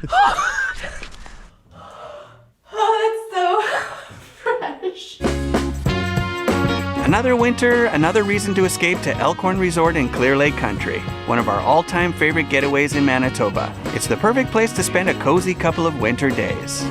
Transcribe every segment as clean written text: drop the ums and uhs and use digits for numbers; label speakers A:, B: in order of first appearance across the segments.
A: Oh, that's so fresh.
B: Another winter, another reason to escape to Elkhorn Resort in Clear Lake Country, one of our all-time favorite getaways in Manitoba. It's the perfect place to spend a cozy couple of winter days.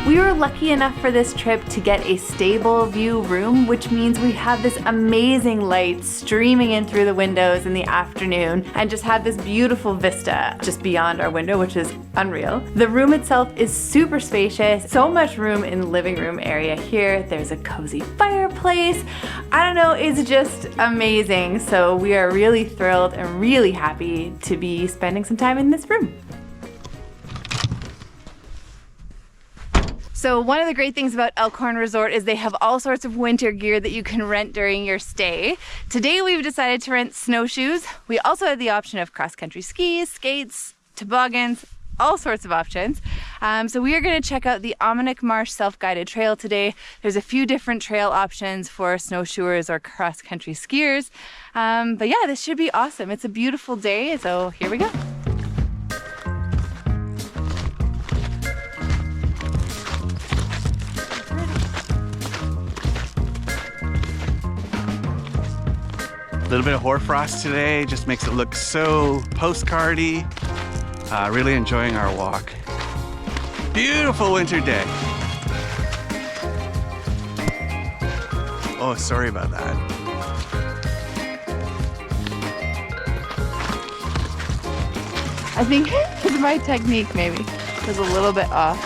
A: We were lucky enough for this trip to get a stable view room, which means we have this amazing light streaming in through the windows in the afternoon and just have this beautiful vista just beyond our window, which is unreal. The room itself is super spacious, so much room in the living room area here. There's a cozy fireplace. I don't know, it's just amazing. So we are really thrilled and really happy to be spending some time in this room. So one of the great things about Elkhorn Resort is they have all sorts of winter gear that you can rent during your stay. Today we've decided to rent snowshoes. We also have the option of cross-country skis, skates, toboggans, all sorts of options. So we are going to check out the Ominnik Marsh self-guided trail today. There's a few different trail options for snowshoers or cross-country skiers. But yeah, this should be awesome. It's a beautiful day, so here we go.
B: A little bit of hoarfrost today just makes it look so postcardy. Really enjoying our walk. Beautiful winter day. Oh, sorry about that.
A: I think my technique maybe was a little bit off,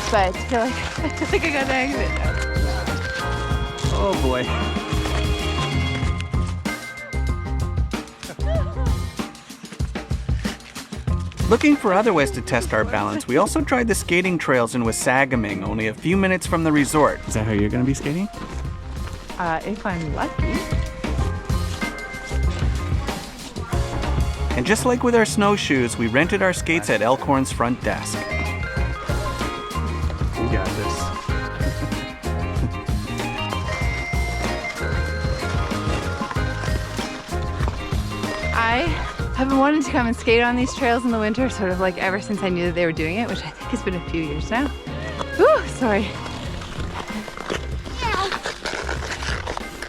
A: but I feel like I got the exit now.
B: Oh boy. Looking for other ways to test our balance, we also tried the skating trails in Wasagaming, only a few minutes from the resort. Is that how you're going to be skating?
A: If I'm lucky.
B: And just like with our snowshoes, we rented our skates at Elkhorn's front desk. We got this.
A: I've been wanting to come and skate on these trails in the winter, sort of like ever since I knew that they were doing it, which I think has been a few years now. Whew, sorry.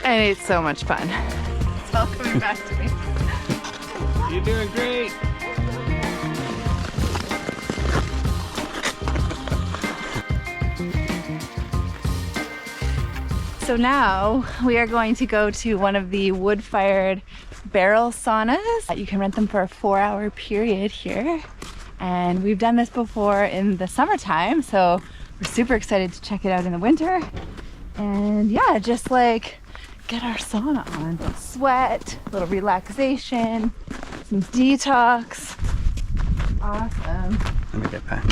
A: And it's so much fun. It's all coming back to me.
B: You're doing great.
A: So now we are going to go to one of the wood-fired barrel saunas. You can rent them for a 4-hour period here. And we've done this before in the summertime, so we're super excited to check it out in the winter. And yeah, just like get our sauna on. Sweat, a little relaxation, some detox. Awesome.
B: Let me get back.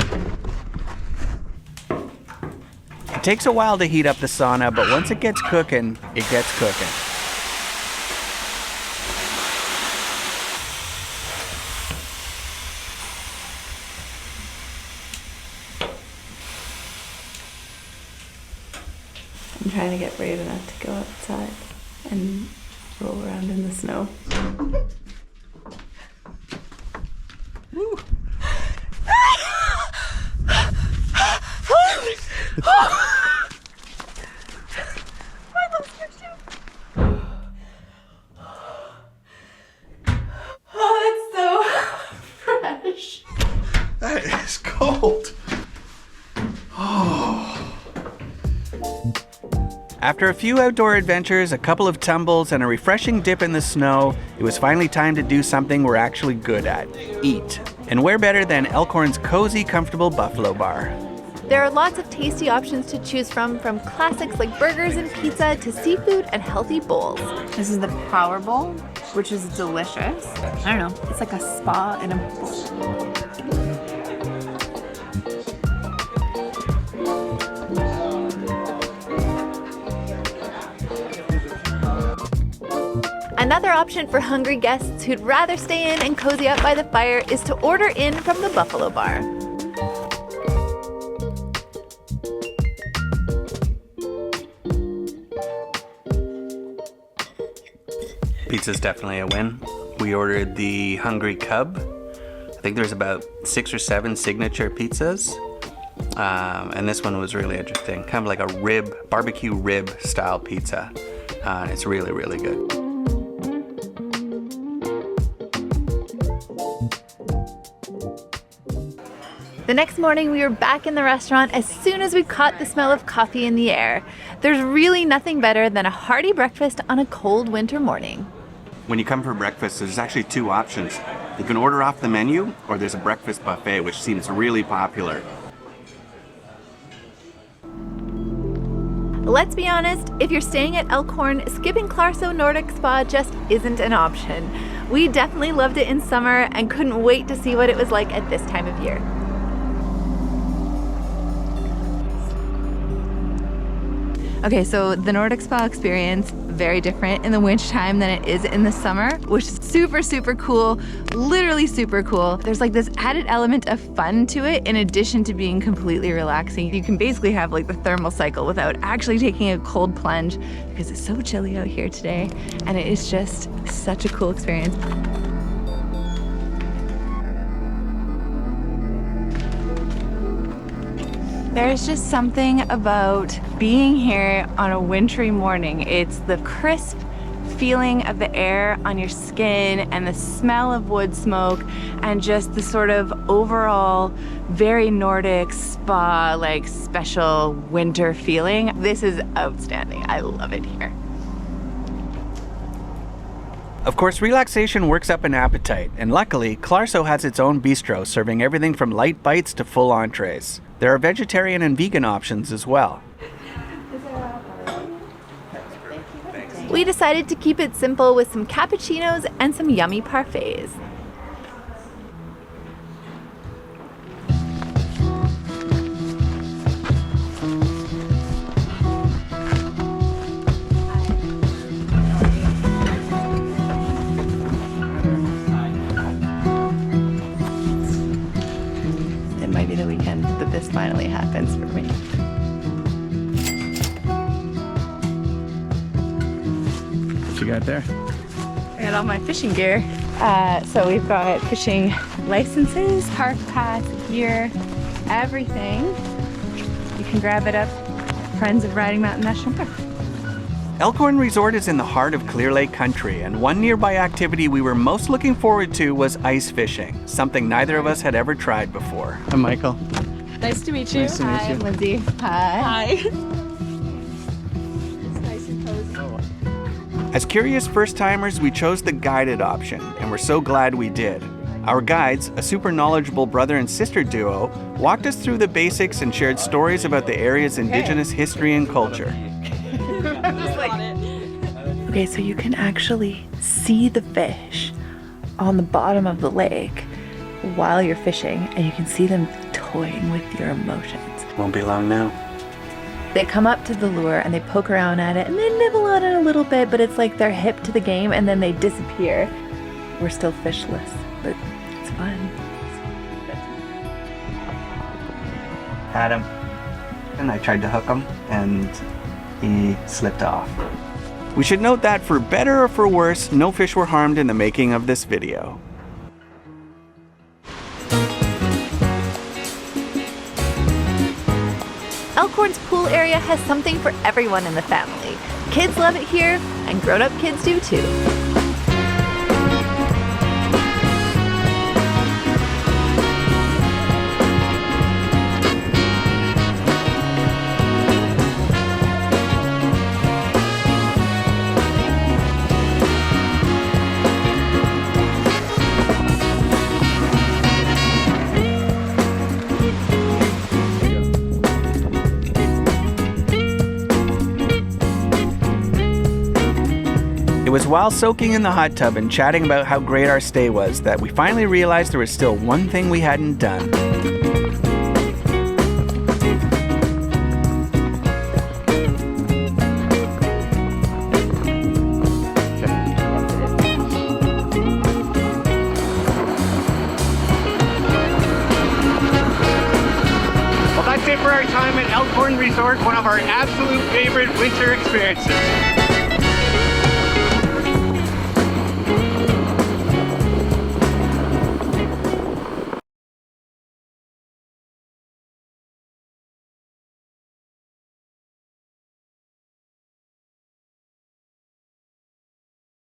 B: It takes a while to heat up the sauna, but once it gets cooking, it gets cooking.
A: I'm trying to get brave enough to go outside and roll around in the snow.
B: Woo.
A: Oh, that's so fresh.
B: That is cold. Oh. After a few outdoor adventures, a couple of tumbles, and a refreshing dip in the snow, it was finally time to do something we're actually good at: eat. And where better than Elkhorn's cozy, comfortable buffalo bar?
C: There are lots of tasty options to choose from classics like burgers and pizza to seafood and healthy bowls.
A: This is the Power Bowl, which is delicious. I don't know, it's like a spa in a bowl.
C: Another option for hungry guests who'd rather stay in and cozy up by the fire is to order in from the Buffalo Bar.
B: Pizza's definitely a win. We ordered the Hungry Cub. I think there's about 6 or 7 signature pizzas. And this one was really interesting. Kind of like a barbecue rib style pizza. It's really, really good.
C: The next morning, we were back in the restaurant as soon as we caught the smell of coffee in the air. There's really nothing better than a hearty breakfast on a cold winter morning.
B: When you come for breakfast, there's actually 2 options. You can order off the menu, or there's a breakfast buffet, which seems really popular.
C: Let's be honest, if you're staying at Elkhorn, skipping Klar So Nordic Spa just isn't an option. We definitely loved it in summer and couldn't wait to see what it was like at this time of year.
A: Okay, so the Nordic Spa experience, very different in the winter time than it is in the summer, which is super, super cool, literally super cool. There's like this added element of fun to it in addition to being completely relaxing. You can basically have like the thermal cycle without actually taking a cold plunge because it's so chilly out here today, and it is just such a cool experience. There's just something about being here on a wintry morning. It's the crisp feeling of the air on your skin and the smell of wood smoke and just the sort of overall very Nordic spa, like special winter feeling. This is outstanding. I love it here.
B: Of course, relaxation works up an appetite, and luckily, Klar So has its own bistro, serving everything from light bites to full entrees. There are vegetarian and vegan options as well.
C: We decided to keep it simple with some cappuccinos and some yummy parfaits.
A: It might be the weekend that this finally happens for me.
B: What you got there?
A: I got all my fishing gear. So we've got fishing licenses, park pass, gear, everything. You can grab it up at Friends of Riding Mountain National Park.
B: Elkhorn Resort is in the heart of Clear Lake country, and one nearby activity we were most looking forward to was ice fishing, something neither of us had ever tried before. I'm Michael.
A: Nice to meet you.
B: Nice to meet
A: Hi,
B: you.
A: I'm Lindsay. Hi.
D: Hi.
A: It's nice and cozy.
B: As curious first-timers, we chose the guided option, and we're so glad we did. Our guides, a super knowledgeable brother and sister duo, walked us through the basics and shared stories about the area's indigenous history and culture.
A: Okay, so you can actually see the fish on the bottom of the lake while you're fishing, and you can see them toying with your emotions.
B: Won't be long now.
A: They come up to the lure and they poke around at it and they nibble on it a little bit, but it's like they're hip to the game and then they disappear. We're still fishless, but it's fun.
B: Had him, and I tried to hook him, and he slipped off. We should note that for better or for worse, no fish were harmed in the making of this video.
C: Elkhorn's pool area has something for everyone in the family. Kids love it here, and grown-up kids do too.
B: It was while soaking in the hot tub and chatting about how great our stay was that we finally realized there was still one thing we hadn't done.
E: Well, that's it for our time at Elkhorn Resort, one of our absolute favorite winter experiences.